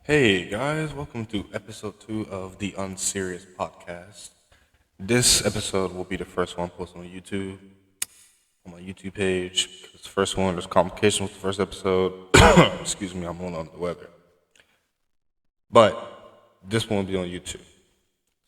Hey guys, welcome to episode 2 of the Unserious Podcast. This episode will be the first one posted on YouTube, on my YouTube page. It's the first one, there's complications with the first episode. Excuse me, I'm on the weather. But this one will be on YouTube.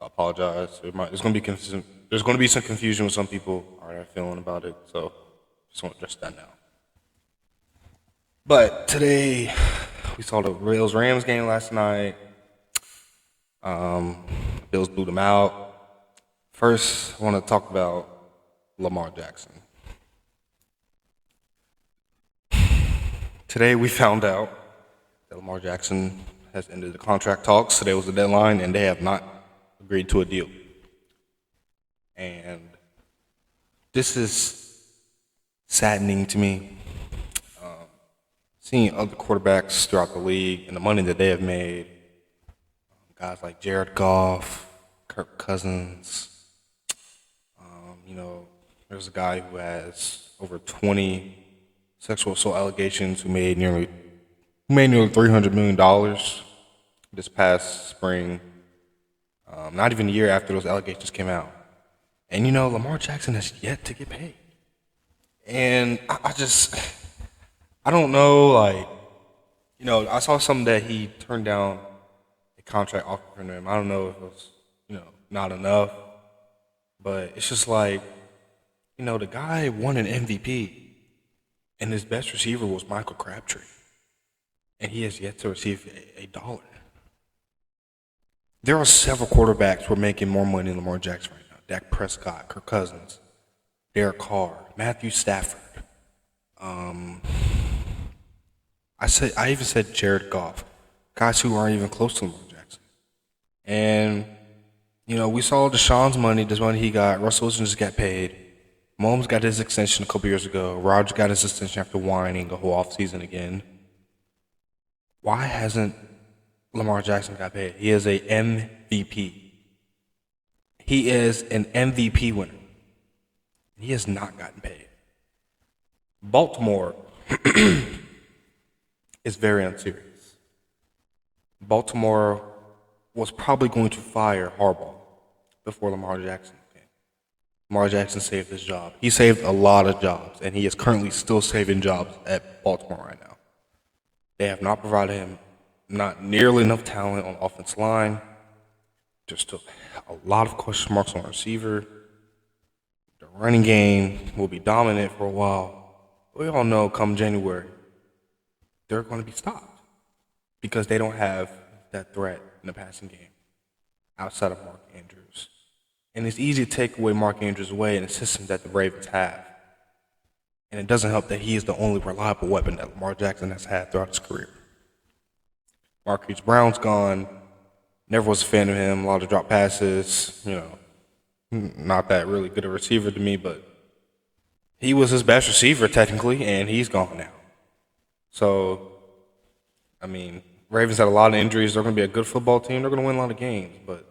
I apologize. There's going to be there's going to be some confusion with some people. Alright, I'm feeling about it, so just want to address that now. But today, we saw the Rams game last night. Bills blew them out. First, I want to talk about Lamar Jackson. Today, we found out that Lamar Jackson has ended the contract talks. Today was the deadline, and they have not agreed to a deal. And this is saddening to me. Seeing other quarterbacks throughout the league and the money that they have made, guys like Jared Goff, Kirk Cousins, there's a guy who has over 20 sexual assault allegations who made nearly $300 million this past spring, not even a year after those allegations came out. And Lamar Jackson has yet to get paid. And I don't know, I saw something that he turned down a contract offer from him. I don't know if it was, not enough, but it's just the guy won an MVP, and his best receiver was Michael Crabtree, and he has yet to receive a dollar. There are several quarterbacks who are making more money than Lamar Jackson right now. Dak Prescott, Kirk Cousins, Derek Carr, Matthew Stafford. I even said Jared Goff, guys who aren't even close to Lamar Jackson. And, we saw Deshaun's money, this money he got. Russell Wilson just got paid. Mahomes got his extension a couple years ago. Rodgers got his extension after whining the whole offseason again. Why hasn't Lamar Jackson got paid? He is a MVP. He is an MVP winner. He has not gotten paid. Baltimore is very unserious. Baltimore was probably going to fire Harbaugh before Lamar Jackson came. Lamar Jackson saved his job. He saved a lot of jobs, and he is currently still saving jobs at Baltimore right now. They have not provided him not nearly enough talent on the offensive line. There's still a lot of question marks on receiver. The running game will be dominant for a while. We all know come January, they're going to be stopped because they don't have that threat in the passing game outside of Mark Andrews. And it's easy to take away Mark Andrews away in a system that the Ravens have. And it doesn't help that he is the only reliable weapon that Lamar Jackson has had throughout his career. Marquise Brown's gone. Never was a fan of him. A lot of drop passes. Not that really good a receiver to me, but he was his best receiver technically, and he's gone now. So, Ravens had a lot of injuries. They're going to be a good football team. They're going to win a lot of games. But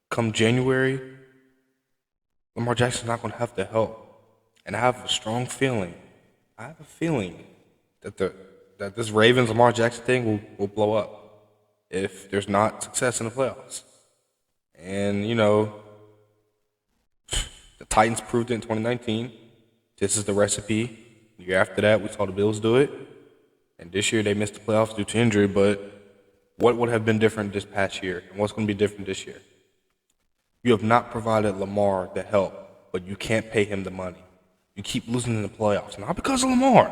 come January, Lamar Jackson's not going to have the help. And I have a strong feeling. That this Ravens-Lamar Jackson thing will blow up if there's not success in the playoffs. And, the Titans proved it in 2019. This is the recipe. The year after that, we saw the Bills do it. And this year, they missed the playoffs due to injury. But what would have been different this past year? And what's going to be different this year? You have not provided Lamar the help, but you can't pay him the money. You keep losing in the playoffs. Not because of Lamar.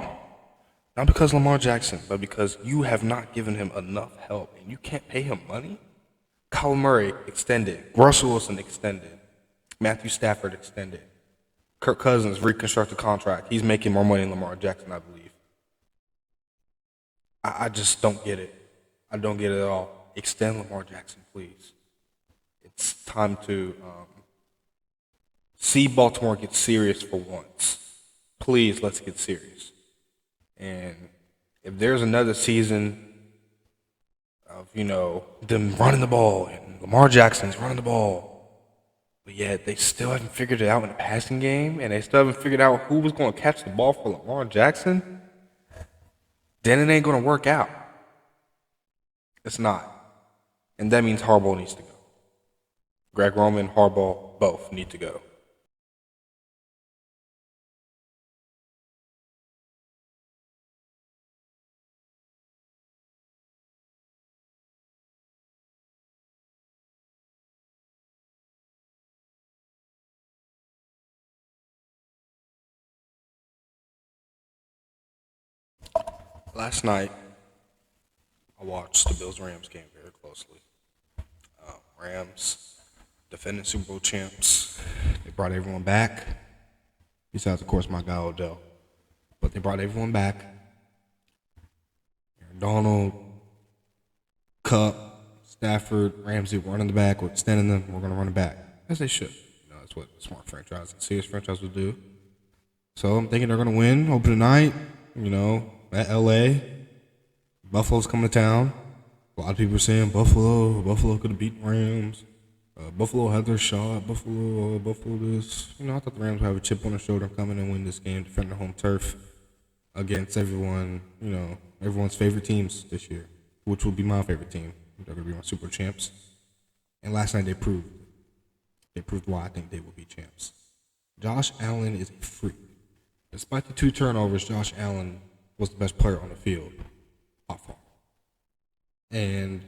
Not because of Lamar Jackson, but because you have not given him enough help. And you can't pay him money? Kyler Murray extended. Russell Wilson extended. Matthew Stafford extended. Kirk Cousins reconstructed contract. He's making more money than Lamar Jackson, I believe. I just don't get it. I don't get it at all. Extend Lamar Jackson, please. It's time to see Baltimore get serious for once. Please, let's get serious. And if there's another season of, them running the ball and Lamar Jackson's running the ball, but yet they still haven't figured it out in the passing game, and they still haven't figured out who was going to catch the ball for Lamar Jackson, then it ain't going to work out. It's not. And that means Harbaugh needs to go. Greg Roman, Harbaugh, both need to go. Last night, I watched the Bills Rams game very closely. Rams, defending Super Bowl champs. They brought everyone back, besides, of course, my guy Odell. But they brought everyone back. Aaron Donald, Cup, Stafford, Ramsey running the back. We're extending them. We're going to run it back. As they should. That's what smart franchise and serious franchise would do. So I'm thinking they're going to win opening night, at LA. Buffalo's coming to town. A lot of people are saying Buffalo could have beaten Rams. Buffalo had their shot. Buffalo this. I thought the Rams would have a chip on their shoulder coming and win this game, defend their home turf against everyone, everyone's favorite teams this year, which will be my favorite team. They're going to be my Super champs. And last night they proved why I think they will be champs. Josh Allen is a freak. Despite the 2 turnovers, Josh Allen was the best player on the field by far. And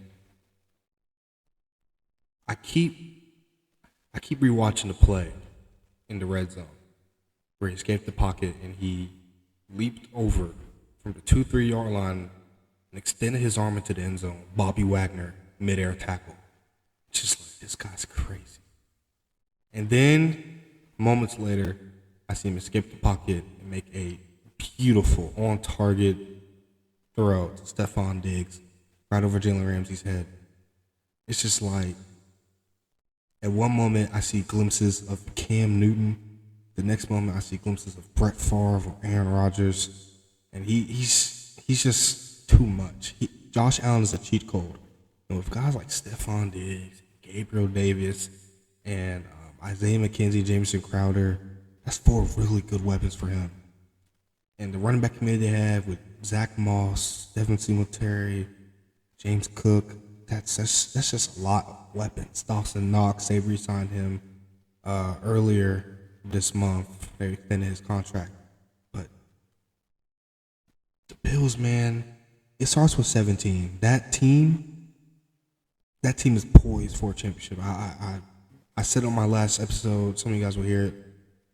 I keep rewatching the play in the red zone where he escaped the pocket and he leaped over from the 2-3 yard line and extended his arm into the end zone. Bobby Wagner, midair tackle. Just like, this guy's crazy. And then, moments later, I see him escape the pocket and make a beautiful, on-target throw to Stephon Diggs right over Jalen Ramsey's head. It's just like, at one moment, I see glimpses of Cam Newton. The next moment, I see glimpses of Brett Favre or Aaron Rodgers. And he's just too much. Josh Allen is a cheat code. And with guys like Stephon Diggs, Gabriel Davis, and Isaiah McKenzie, Jameson Crowder, that's 4 really good weapons for him. And the running back committee they have with Zach Moss, Devin Singletary, James Cook, that's just a lot of weapons. Dawson Knox, they re-signed him earlier this month. They extended his contract. But the Bills, man, it starts with 17. That team is poised for a championship. I said on my last episode, some of you guys will hear it,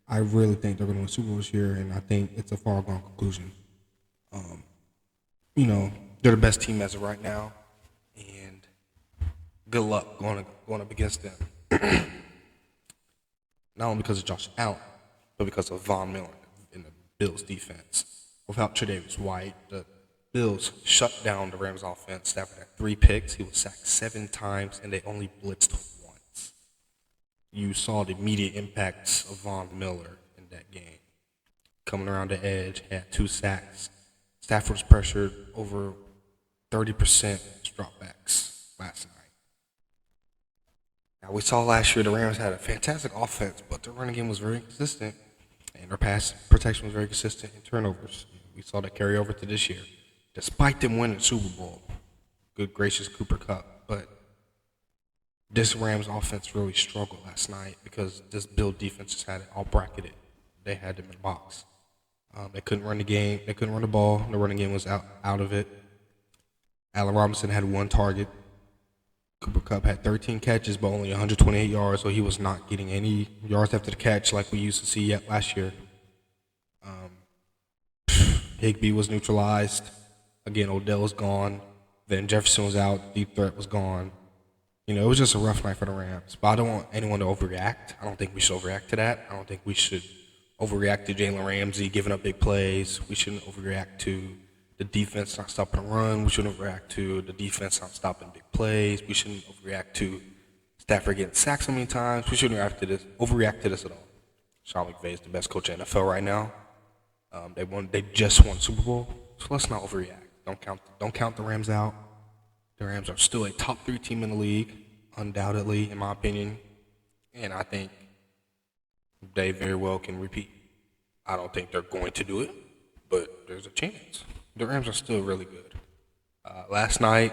I really think they're going to win Super Bowl this year, and I think it's a far-gone conclusion. They're the best team as of right now, and good luck going up against them. Not only because of Josh Allen, but because of Von Miller in the Bills' defense. Without Tre'Davious White, the Bills shut down the Rams' offense. Stafford had 3 picks. He was sacked 7 times, and they only blitzed once. You saw the immediate impacts of Von Miller in that game. Coming around the edge, had 2 sacks. Stafford was pressured over 30% dropbacks last night. Now, we saw last year the Rams had a fantastic offense, but their running game was very consistent, and their pass protection was very consistent in turnovers. We saw that carry over to this year, despite them winning the Super Bowl. Good gracious Cooper Cup, but this Rams offense really struggled last night because this Bill defense just had it all bracketed. They had them in the box. They couldn't run the game. They couldn't run the ball. The running game was out of it. Allen Robinson had 1 target. Cooper Kupp had 13 catches, but only 128 yards, so he was not getting any yards after the catch like we used to see yet last year. Higbee was neutralized. Again, Odell was gone. Then Jefferson was out. Deep threat was gone. It was just a rough night for the Rams. But I don't want anyone to overreact. I don't think we should overreact to that. I don't think we should overreact to Jalen Ramsey giving up big plays. We shouldn't overreact to the defense not stopping the run. We shouldn't overreact to the defense not stopping big plays. We shouldn't overreact to Stafford getting sacked so many times. We shouldn't overreact to this at all. Sean McVay is the best coach in the NFL right now. They just won Super Bowl, so let's not overreact. Don't count the Rams out. The Rams are still a top 3 team in the league, undoubtedly, in my opinion. And I think they very well can repeat. I don't think they're going to do it, but there's a chance. The Rams are still really good. Last night,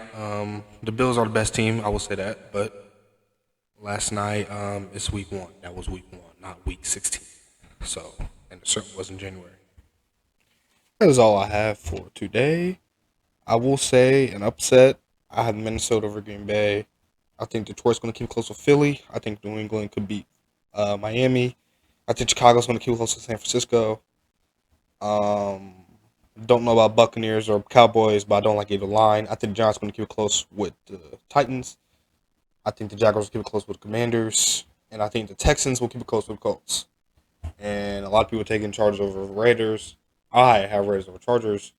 the Bills are the best team. I will say that, but last night, it's week one. That was week one, not week 16. So, and it certainly wasn't January. That is all I have for today. I will say an upset. I have Minnesota over Green Bay. I think Detroit's going to keep it close with Philly. I think New England could beat Miami. I think Chicago's going to keep it close with San Francisco. Um, don't know about Buccaneers or Cowboys, but I don't like either line. I think the Giants going to keep it close with the Titans. I think the Jaguars will keep it close with the Commanders. And I think the Texans will keep it close with the Colts. And a lot of people taking Chargers over Raiders. I have Raiders over Chargers.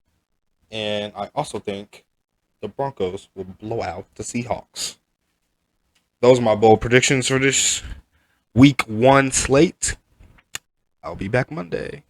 And I also think the Broncos will blow out the Seahawks. Those are my bold predictions for this week one slate. I'll be back Monday.